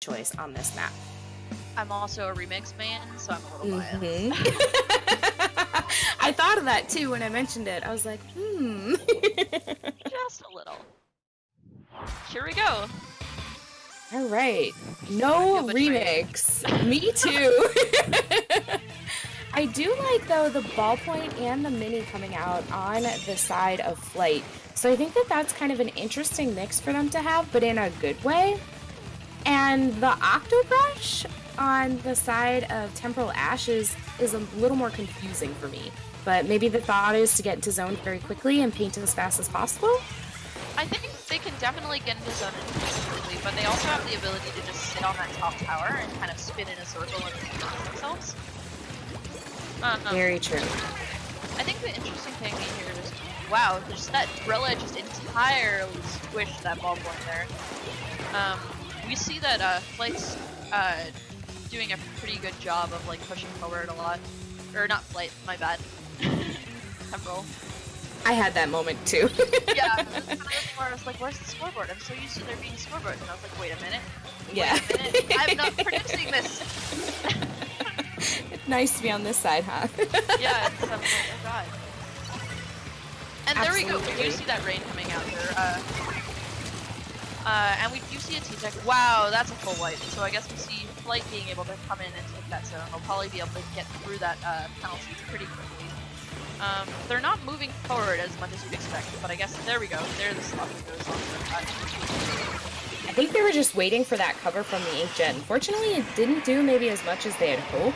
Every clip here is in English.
choice on this map. I'm also a remix man, so I'm a little biased. I thought of that too when I mentioned it. I was like, Just a little. Here we go. All right. No remix. Me too. I do like, though, the ballpoint and the mini coming out on the side of Flight. So I think that that's kind of an interesting mix for them to have, but in a good way. And the Octobrush on the side of Temporal Ashes is a little more confusing for me. But maybe the thought is to get into zone very quickly and paint as fast as possible? I think they can definitely get into zone quickly, but they also have the ability to just sit on that top tower and kind of spin in a circle and paint themselves. Very true. I think the interesting thing here is, wow, just that Rella just entirely squished that ballpoint there. We see that Flight's doing a pretty good job of like pushing forward a lot. Or not Flight, my bad. Temporal. I had that moment too. Yeah, it was kind of where I was like, where's the scoreboard? I'm so used to there being a scoreboard. And I was like, wait a minute. Yeah. Wait a minute. I'm not producing this. It's nice to be on this side, huh? Yeah, it's like, oh god. And there we go. We do see that rain coming out here. And we do see a T-Tech. Wow, that's a full wipe. So I guess we see Flight being able to come in and take that zone. They'll probably be able to get through that penalty pretty quickly. They're not moving forward as much as you'd expect, but I guess there we go. There the slot goes on. I think they were just waiting for that cover from the Inkjet. Unfortunately, it didn't do maybe as much as they had hoped.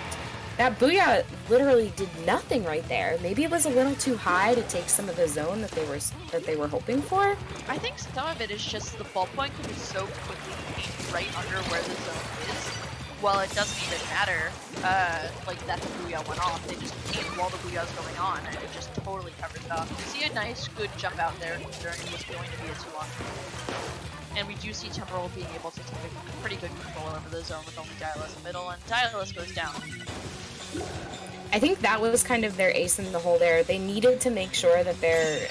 That Booyah literally did nothing right there. Maybe it was a little too high to take some of the zone that they were hoping for. I think some of it is just the ballpoint can be so quickly painted right under where the zone is. Well, it doesn't even matter, like that the Booyah went off. They just paint while the Booyah's going on, and it just totally covers it up. We see a nice, good jump out there, considering it was going to be a 2-on. And we do see Temporal being able to take a pretty good control over the zone with only Dialis in the middle, and Dialis goes down. I think that was kind of their ace in the hole there. They needed to make sure that their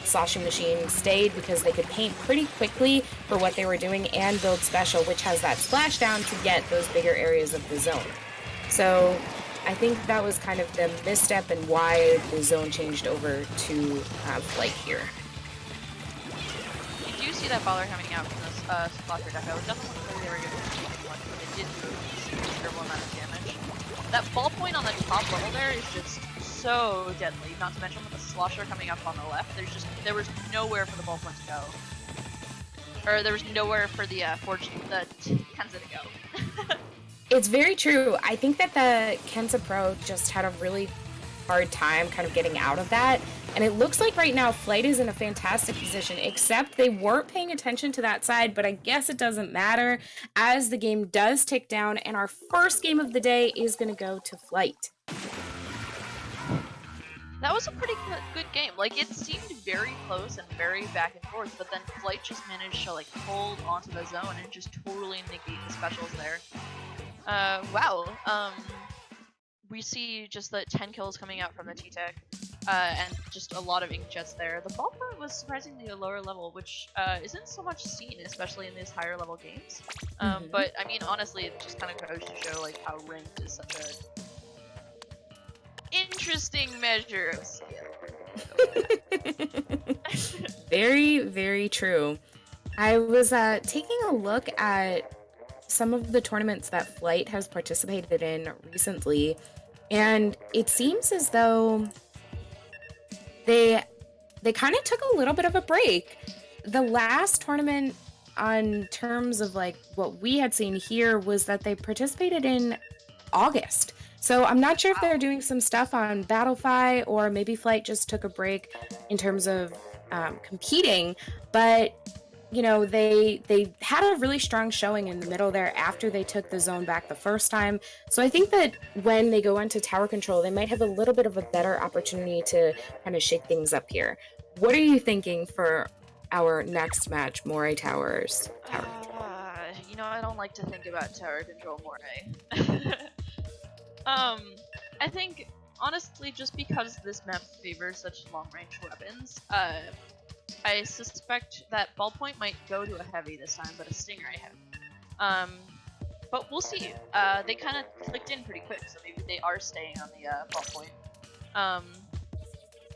sloshing machine stayed because they could paint pretty quickly for what they were doing and build special, which has that splashdown to get those bigger areas of the zone. So I think that was kind of the misstep and why the zone changed over to Flight here. You do see that baller coming out from this Slosher deco. It doesn't look like they were going to do much, but it did do a considerable amount of damage. That ballpoint on the top level there is just so deadly, not to mention with the slosher coming up on the left, there was nowhere for the ballpoint to go. Or there was nowhere for the Kenza to go. It's very true. I think that the Kenza Pro just had a really hard time kind of getting out of that. And it looks like right now Flight is in a fantastic position, except they weren't paying attention to that side, but I guess it doesn't matter as the game does tick down, and our first game of the day is going to go to Flight. That was a pretty good game. Like, it seemed very close and very back and forth, but then Flight just managed to, like, hold onto the zone and just totally negate the specials there. Wow. We see just the 10 kills coming out from the T-Tech, and just a lot of inkjets there. The ballpoint was surprisingly a lower level, which isn't so much seen, especially in these higher level games. But, I mean, honestly, it just kind of goes to show, like, how ranked is such a interesting measure of skill. Very, very true. I was taking a look at some of the tournaments that Flight has participated in recently, and it seems as though they kind of took a little bit of a break. The last tournament on terms of like what we had seen here was that they participated in August. So I'm not sure if they're doing some stuff on Battlefy or maybe Flight just took a break in terms of competing, but you know, they had a really strong showing in the middle there after they took the zone back the first time. So I think that when they go into tower control, they might have a little bit of a better opportunity to kind of shake things up here. What are you thinking for our next match, Moray Towers? Tower control. You know, I don't like to think about tower control Moray. I think, honestly, just because this map favors such long-range weapons, I suspect that ballpoint might go to a heavy this time, but a stinger I have. but we'll see. They kind of clicked in pretty quick, so maybe they are staying on the ball point.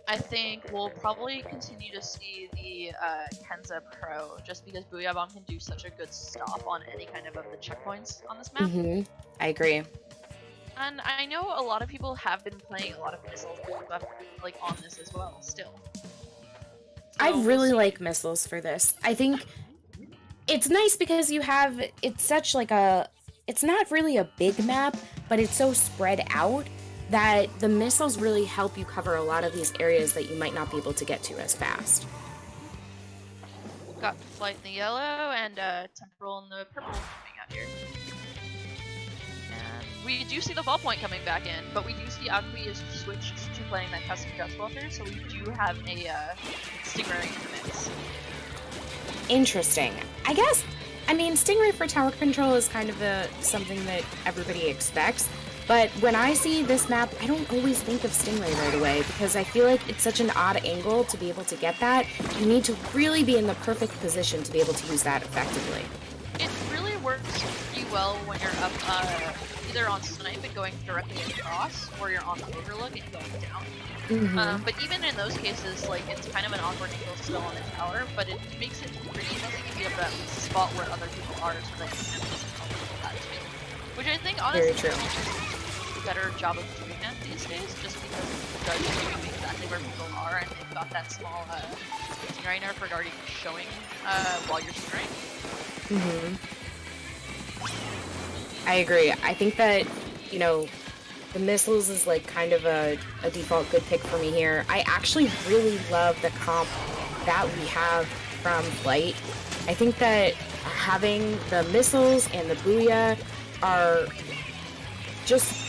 I think we'll probably continue to see the Kenza Pro, just because Booyah Bomb can do such a good stop on any kind of the checkpoints on this map. I agree. And I know a lot of people have been playing a lot of missiles like on this as well, still. So I really like missiles for this. I think it's nice because it's such like it's not really a big map, but it's so spread out that the missiles really help you cover a lot of these areas that you might not be able to get to as fast. Got Flight in the yellow and Temporal in the purple coming out here. And we do see the ballpoint coming back in, but we do see Akui is switched to playing that custom Guts Welter, so we do have a Stingray in the mix. Interesting. I mean, Stingray for tower control is kind of something that everybody expects. But when I see this map, I don't always think of Stingray right away because I feel like it's such an odd angle to be able to get that. You need to really be in the perfect position to be able to use that effectively. It really works pretty well when you're up either on snipe and going directly across, or you're on the overlook and going down. But even in those cases, like, it's kind of an awkward angle still on the tower, but it makes it pretty easy to be able to at least spot where other people are so that you can just tell people that too. Which I think honestly Very true. Better job of doing that these days, just because it does show you exactly where people are, and they've got that small stingray nerf regarding showing while you're stingray. I agree. I think that, you know, the missiles is like kind of a default good pick for me here. I actually really love the comp that we have from Flight. I think that having the missiles and the Booyah are just,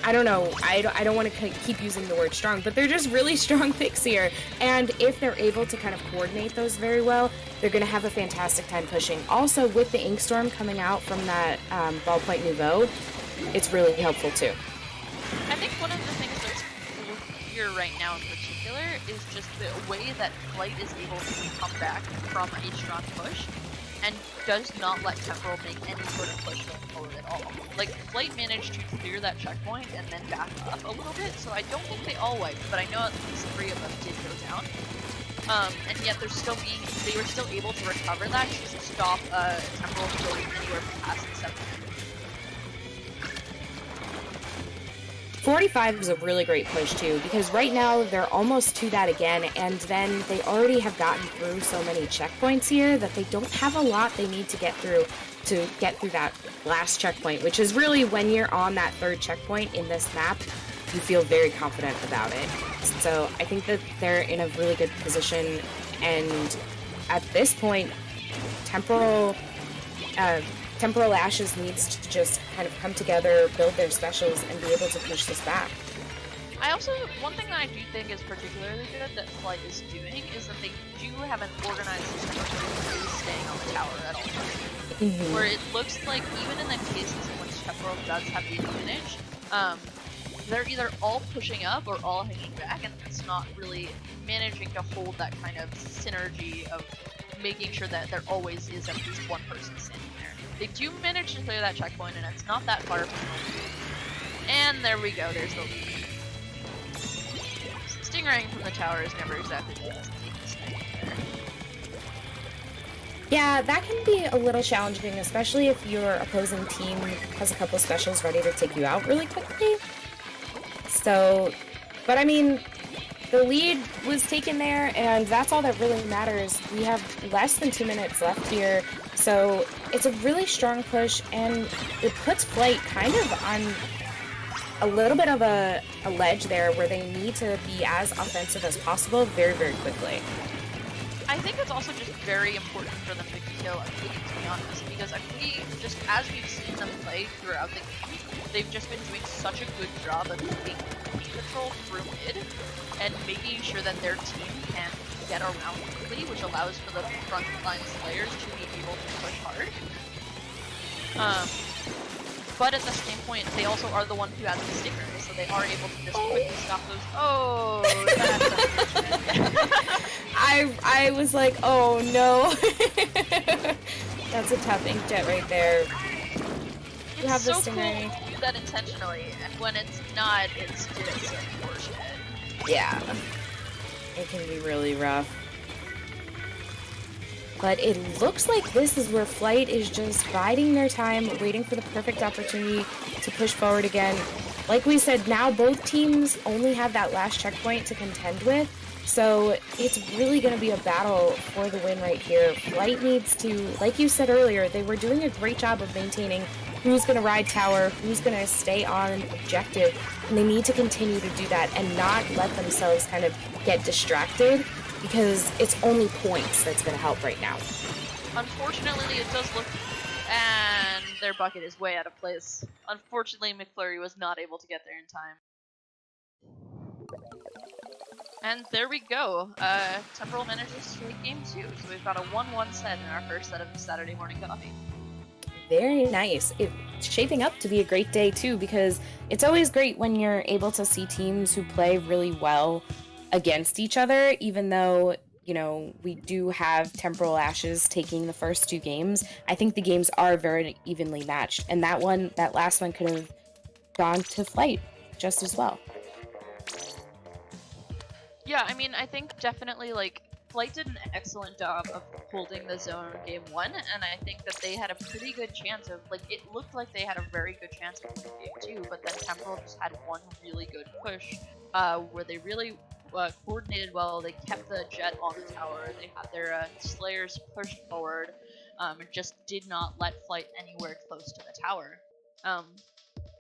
I don't know, I don't want to keep using the word strong, but they're just really strong picks here. And if they're able to kind of coordinate those very well, they're going to have a fantastic time pushing. Also, with the Inkstorm coming out from that Ballpoint Nouveau, it's really helpful too. I think one of the things that's cool here right now in particular is just the way that Flight is able to come back from a strong push and does not let Temporal make any sort of push going forward at all. Like, Flight managed to clear that checkpoint and then back up a little bit, so I don't think they all wiped, but I know at least 3 of them did go down. And yet they were still able to recover that to stop Temporal from going anywhere past the 7. 45 is a really great push too, because right now they're almost to that again, and then they already have gotten through so many checkpoints here that they don't have a lot they need to get through that last checkpoint, which is really when you're on that 3rd checkpoint in this map, you feel very confident about it. So I think that they're in a really good position, and at this point, Temporal Ashes needs to just kind of come together, build their specials, and be able to push this back. One thing that I do think is particularly good that Flight is doing is that they do have an organized system of staying on the tower at all times. Where it looks like even in the cases in which Temporal does have the advantage, they're either all pushing up or all hanging back, and it's not really managing to hold that kind of synergy of making sure that there always is at least one person standing there. They do manage to clear that checkpoint, and it's not that far from the lead. And there we go, there's the lead. Stingraying from the tower is never exactly the best thing there. Yeah, that can be a little challenging, especially if your opposing team has a couple specials ready to take you out really quickly. So, but I mean, the lead was taken there, and that's all that really matters. We have less than 2 minutes left here, so it's a really strong push, and it puts Flight kind of on a little bit of a ledge there where they need to be as offensive as possible very, very quickly. I think it's also just very important for them to kill Akui, to be honest, because Akui, just as we've seen them play throughout the game, they've just been doing such a good job of keeping control through mid and making sure that their team can get around quickly, which allows for the front line players to be able to push hard. But at the same point, they also are the one who has the sticker, so they are able to just quickly stop those. Oh, that's unfortunate. I was like, oh no. That's a tough inkjet right there. You have It's the so cool Stingray. to do that intentionally, and when it's not, it's just unfortunate. Yeah. It can be really rough. But it looks like this is where Flight is just biding their time, waiting for the perfect opportunity to push forward again. Like we said, now both teams only have that last checkpoint to contend with, so it's really going to be a battle for the win right here. Flight needs to, like you said earlier, they were doing a great job of maintaining who's going to ride tower, who's going to stay on objective, and they need to continue to do that and not let themselves kind of get distracted, because it's only points that's going to help right now. Unfortunately, it does look... And their bucket is way out of place. Unfortunately, McFlurry was not able to get there in time. And there we go. Temporal manages to take game 2. So we've got a 1-1 set in our first set of Saturday morning coffee. Very nice. It's shaping up to be a great day too, because it's always great when you're able to see teams who play really well against each other, even though, you know, we do have Temporal Ashes taking the first 2 games. I think the games are very evenly matched, and that last one could have gone to Flight just as well. Yeah, I mean, I think definitely, like, Flight did an excellent job of holding the zone game 1, and I think that they had a pretty good chance of, like, it looked like they had a very good chance of winning game 2, but then Temporal just had one really good push, where they really coordinated well. They kept the jet on the tower, they had their slayers pushed forward, and just did not let Flight anywhere close to the tower.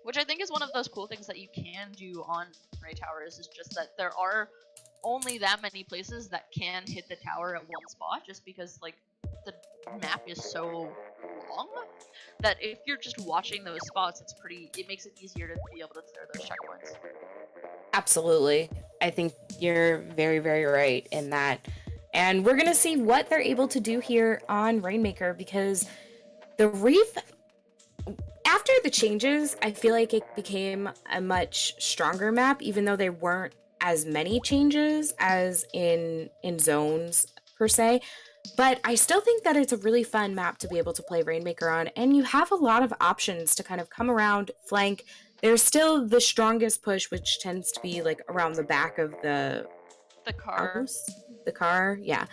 Which I think is one of those cool things that you can do on Ray Towers, is just that there are only that many places that can hit the tower at one spot, just because, like, the map is so long that if you're just watching those spots, it makes it easier to be able to clear those checkpoints. Absolutely. I think you're very, very right in that. And we're going to see what they're able to do here on Rainmaker, because the Reef, after the changes, I feel like it became a much stronger map, even though there weren't as many changes as in zones per se. But I still think that it's a really fun map to be able to play Rainmaker on, and you have a lot of options to kind of come around, flank. There's still the strongest push, which tends to be like around the back of the car. House, the car, yeah.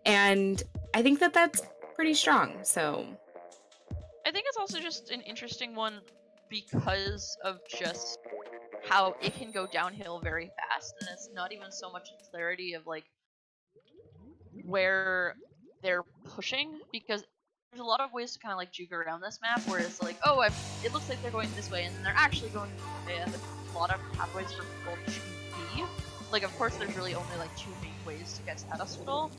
And I think that that's pretty strong, so... I think it's also just an interesting one because of just how it can go downhill very fast, and it's not even so much clarity of, like, where they're pushing, because there's a lot of ways to kind of, like, juke around this map, where it's like, oh, it looks like they're going this way, and then they're actually going this way, and there's a lot of pathways for people to be. Like, of course, there's really only, like, 2 main ways to get to Pedestal,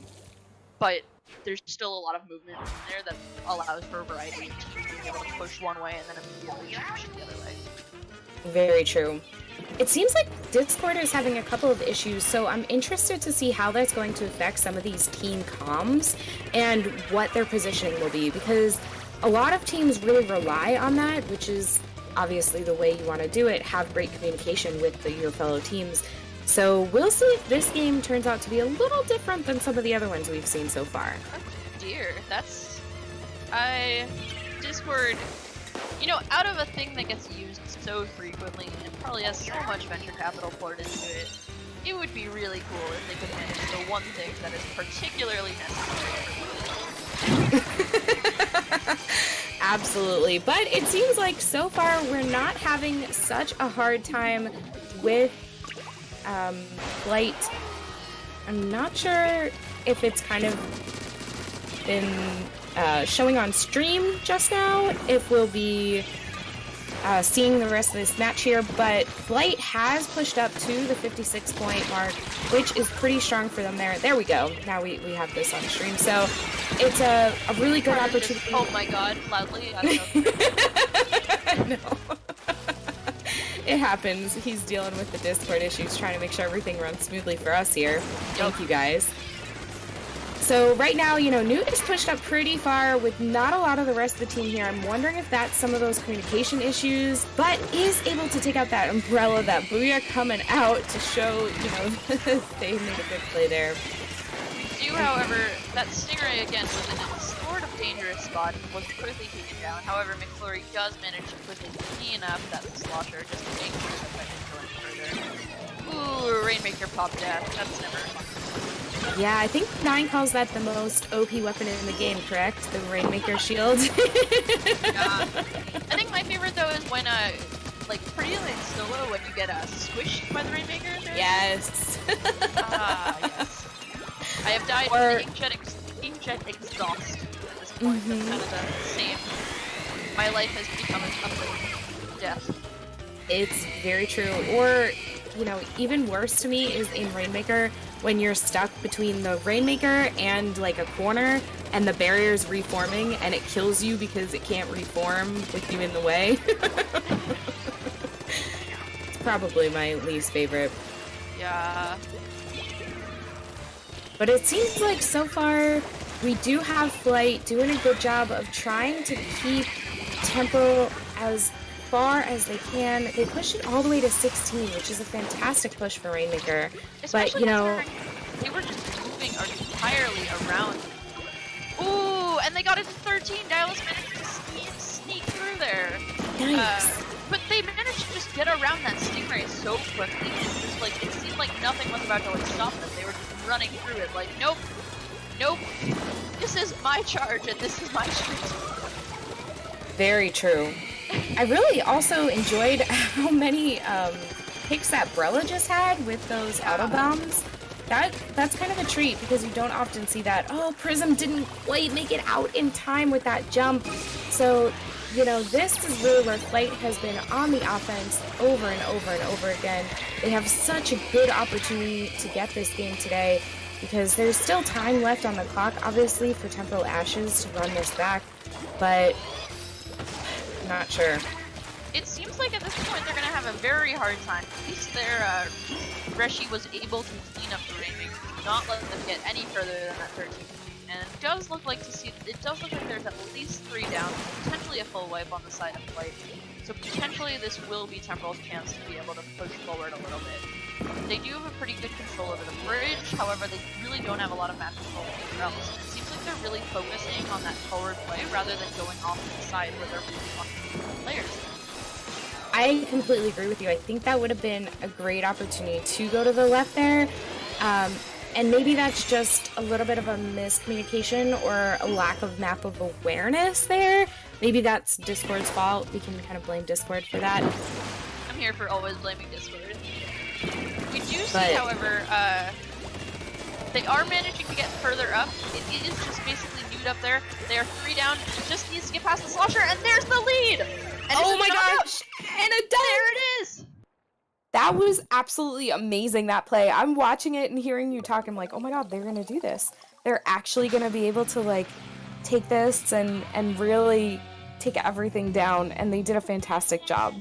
but there's still a lot of movement in there that allows for a variety of teams being able to push one way and then immediately change the other way. Very true. It seems like Discord is having a couple of issues, so I'm interested to see how that's going to affect some of these team comms and what their positioning will be, because a lot of teams really rely on that, which is obviously the way you want to do it, have great communication with your fellow teams. So we'll see if this game turns out to be a little different than some of the other ones we've seen so far. Oh dear, Discord, you know, out of a thing that gets used so frequently and probably has so much venture capital poured into it, it would be really cool if they could manage the one thing that is particularly necessary. Absolutely, but it seems like so far we're not having such a hard time with Flight. I'm not sure if it's kind of been showing on stream just now, if we'll be seeing the rest of this match here, but Flight has pushed up to the 56-point mark, which is pretty strong for them there. There we go. Now we have this on stream, so it's a really good opportunity. Oh my god, loudly. I don't know. No. It happens. He's dealing with the Discord issues, trying to make sure everything runs smoothly for us here. Thank you guys. So right now, you know, Newt is pushed up pretty far with not a lot of the rest of the team here. I'm wondering if that's some of those communication issues, but is able to take out that umbrella, that Booyah coming out to show, you know, they made a good play there. We do, however, that Stingray again was in sort of dangerous spot and was quickly taken down. However, McFlurry does manage to quickly clean up that slosher just to make sure that that didn't go any further. Ooh, Rainmaker pop death. That's never fun. Yeah, I think Nine calls that the most OP weapon in the game, correct? The Rainmaker shield. Yeah. I think my favorite though is when like pretty like solo when you get squished by the Rainmaker. Yes. Yes. I have died from the inkjet exhaust at this point. That's kind of the same. My life has become a complete death. It's very true. Or, you know, even worse to me is in Rainmaker when you're stuck between the Rainmaker and like a corner and the barrier's reforming and it kills you because it can't reform with you in the way. It's probably my least favorite. Yeah. But it seems like so far we do have Flight doing a good job of trying to keep Temporal as far as they can. They push it all the way to 16, which is a fantastic push for Rainmaker. Especially but, you know, they were just moving entirely around. Ooh, and they got it to 13. Dallas managed to sneak through there. nice. But they managed to just get around that Stingray so quickly, and just like it seemed like nothing was about to like stop them. They were just running through it like, nope, nope. This is my charge and this is my street. Very true. I really also enjoyed how many hits that Brella just had with those auto bombs. That's kind of a treat because you don't often see that. Oh, Prism didn't quite make it out in time with that jump. So, you know, this is really where Flight has been on the offense over and over and over again. They have such a good opportunity to get this game today because there's still time left on the clock, obviously, for Temporal Ashes to run this back, but not sure. It seems like at this point they're gonna have a very hard time. At least their Reshi was able to clean up the Rainmaker, not let them get any further than that 13. And it does look like there's at least 3 down, potentially a full wipe on the side of Flight. So potentially this will be Temporal's chance to be able to push forward a little bit. They do have a pretty good control over the bridge, however they really don't have a lot of map control anywhere else. It seems like they're really focusing on that forward play rather than going off to the side where they're really fucking players. I completely agree with you. I think that would have been a great opportunity to go to the left there. And maybe that's just a little bit of a miscommunication or a lack of map of awareness there. Maybe that's Discord's fault. We can kind of blame Discord for that. I'm here for always blaming Discord. We do see, however, they are managing to get further up. It is just basically nude up there. They are 3 down. It just needs to get past the slosher, and there's the lead! And oh my gosh! And a dunk! There it is! That was absolutely amazing, that play. I'm watching it and hearing you talk. I'm like, oh my god, they're gonna do this. They're actually gonna be able to like take this and really take everything down, and they did a fantastic job.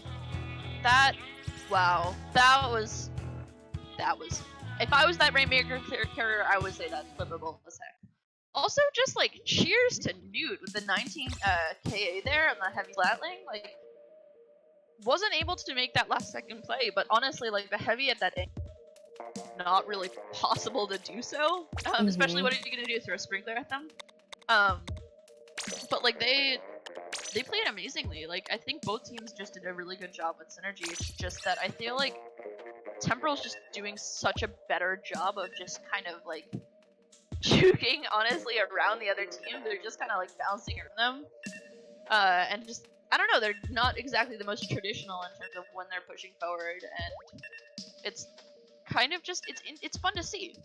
Wow, that was. If I was that Rainmaker carrier, I would say that's flippable as heck. Also, just like cheers to Nude with the 19 KA there and the heavy slatling. Like, wasn't able to make that last second play, but honestly, like the heavy at that end, not really possible to do so. Especially, what are you gonna do? Throw a sprinkler at them? But like they played amazingly. Like I think both teams just did a really good job with synergy. It's just that I feel like Temporal's just doing such a better job of just kind of like juking honestly around the other team. They're just kind of like bouncing around them, and just I don't know. They're not exactly the most traditional in terms of when they're pushing forward, and it's kind of just it's fun to see.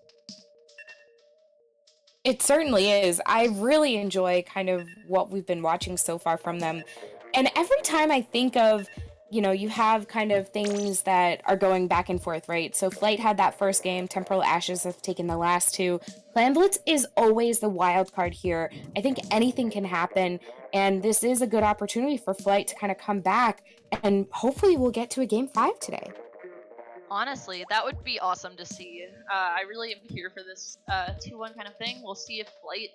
It certainly is. I really enjoy kind of what we've been watching so far from them. And every time I think of, you know, you have kind of things that are going back and forth, right? So Flight had that first game, Temporal Ashes have taken the last 2. Plan Blitz is always the wild card here. I think anything can happen, and this is a good opportunity for Flight to kind of come back, and hopefully we'll get to a game 5 today. Honestly, that would be awesome to see. I really am here for this 2-1 kind of thing. We'll see if Flight,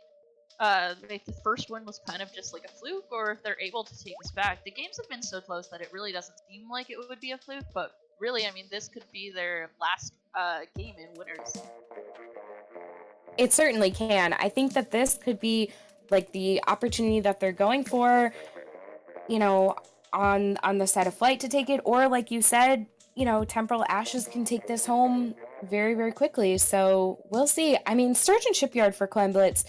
if the first one was kind of just like a fluke, or if they're able to take us back. The games have been so close that it really doesn't seem like it would be a fluke, but really, I mean, this could be their last game in winners. It certainly can. I think that this could be like the opportunity that they're going for, you know, on the side of Flight to take it, or like you said, you know, Temporal Ashes can take this home very, very quickly. So we'll see. I mean, Sturgeon Shipyard for Clan Blitz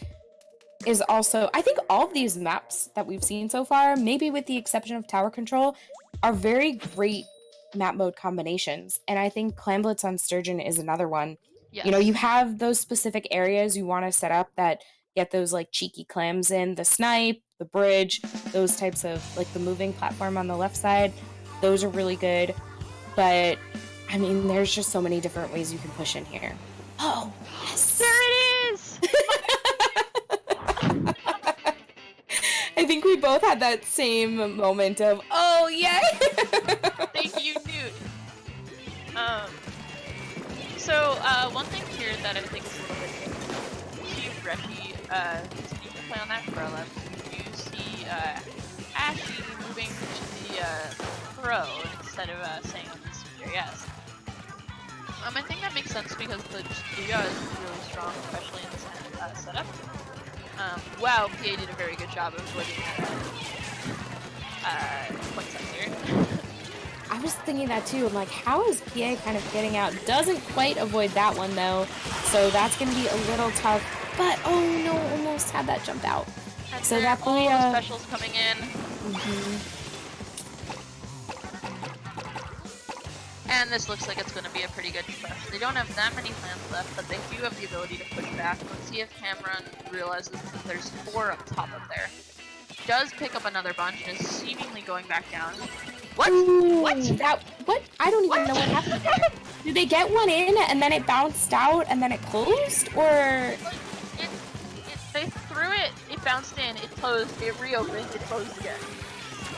is also, I think all of these maps that we've seen so far, maybe with the exception of Tower Control, are very great map mode combinations. And I think Clan Blitz on Sturgeon is another one. You know, Yes. you have those specific areas you want to set up that get those like cheeky clams in, the snipe, the bridge, those types of like the moving platform on the left side. Those are really good. But I mean, there's just so many different ways you can push in here. Oh, yes. There it is! I think we both had that same moment of, oh, yay! Thank you, Newt. One thing here that I think is a little bit different. You see Reshi continue to play on that umbrella. You see Ashy moving to the pro instead of staying on the CJS. I think that makes sense because the Stuya is really strong, especially in this setup. Wow, PA did a very good job of avoiding point sensor. I was thinking that too. I'm like, how is PA kind of getting out? Doesn't quite avoid that one though, so that's going to be a little tough. But oh no, almost had that jump out. And so that all the specials coming in. And this looks like it's going to be a pretty good crush. They don't have that many plans left, but they do have the ability to push back. Let's see if Cameron realizes that there's 4 up top up there. Does pick up another bunch and is seemingly going back down. What? Ooh, what? What? I don't even know what happened there. Did they get one in and then it bounced out and then it closed? Or... They threw it, it bounced in, it closed, it reopened, it closed again.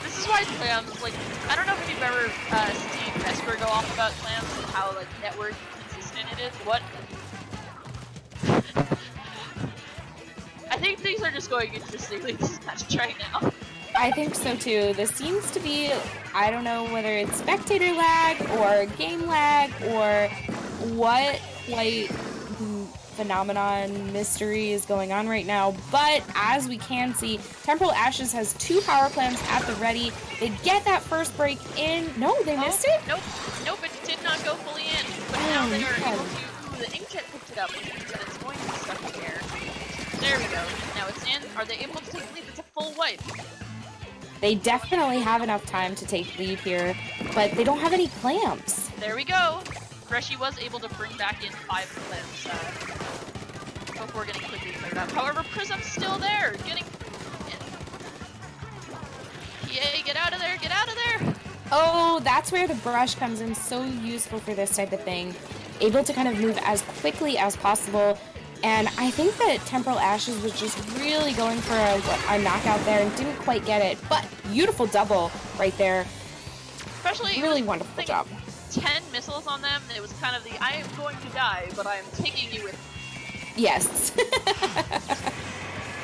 This is why clams, like, I don't know if you've ever seen Vesper go off about clams and how, like, network consistent it is. What? I think things are just going interestingly this match right now. I think so too. This seems to be, I don't know whether it's spectator lag or game lag or what like phenomenon mystery is going on right now, but as we can see, Temporal Ashes has 2 power clams at the ready. They get that first break in. No, they missed it? Nope, it did not go fully in, but now they are able to, the inkjet picked it up, which means that it's going to be stuck in the air. There we go, now it's in. Are they able to take the lead? It's a full wipe. They definitely have enough time to take lead here, but they don't have any clams. There we go. Reshi was able to bring back in 5 clams before getting quickly cleared up. However, Prism's still there, getting in. Yay, get out of there, get out of there! Oh, that's where the brush comes in, so useful for this type of thing. Able to kind of move as quickly as possible. And I think that Temporal Ashes was just really going for a knockout there and didn't quite get it. But beautiful double right there. Especially, really wonderful job. 10 missiles on them. It was kind of the, I am going to die, but I am taking you with me. Yes.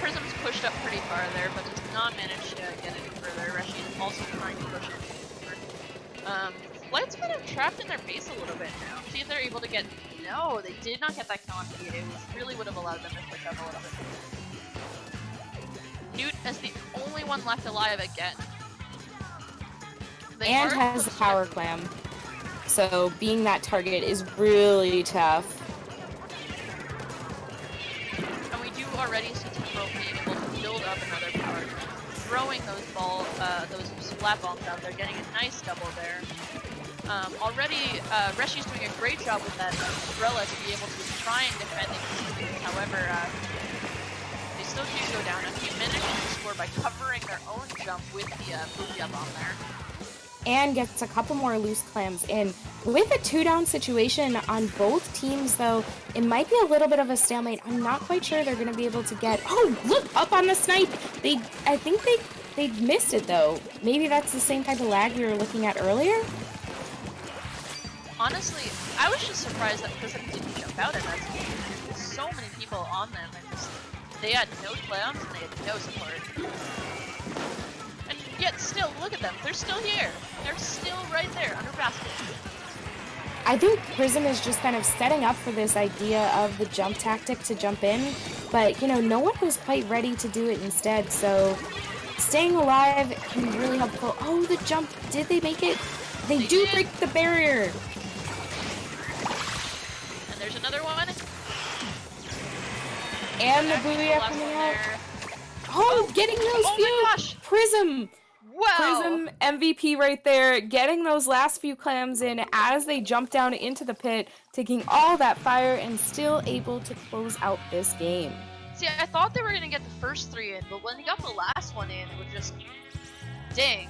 Prism's pushed up pretty far there, but does not manage to get any further. Reshi is also trying to push it forward. Flight's kind of trapped in their base a little bit now. See if they're able to get... No, they did not get that kill on Pete. It really would have allowed them to push up a little bit. Newt as the only one left alive again. And has the power clam. So being that target is really tough. And we do already see Temporal being able to build up another power clam. Throwing those splat bombs out there, getting a nice double there. Already, Reshi's doing a great job with that umbrella to be able to try and defend it. However, they still do go down. And he managed to score by covering their own jump with the Booyah bomb there. And gets a couple more loose clams in. With a 2-down situation on both teams, though, it might be a little bit of a stalemate. I'm not quite sure they're going to be able to get... Oh, look! Up on the snipe! I think they missed it, though. Maybe that's the same type of lag we were looking at earlier? Honestly, I was just surprised that Prism didn't jump out at that time. There's so many people on them, and just they had no clams and they had no support. And yet still, look at them, they're still here. They're still right there, under basket. I think Prism is just kind of setting up for this idea of the jump tactic to jump in. but you know, no one was quite ready to do it instead. So staying alive can really help. Oh, the jump! Did they make it? They do break the barrier. And there's another one. And the booyah coming out. Oh, getting those few Prism. Wow. Prism MVP right there, getting those last few clams in as they jump down into the pit, taking all that fire and still able to close out this game. See, I thought they were going to get the first 3 in, but when they got the last one in, it was just, dang.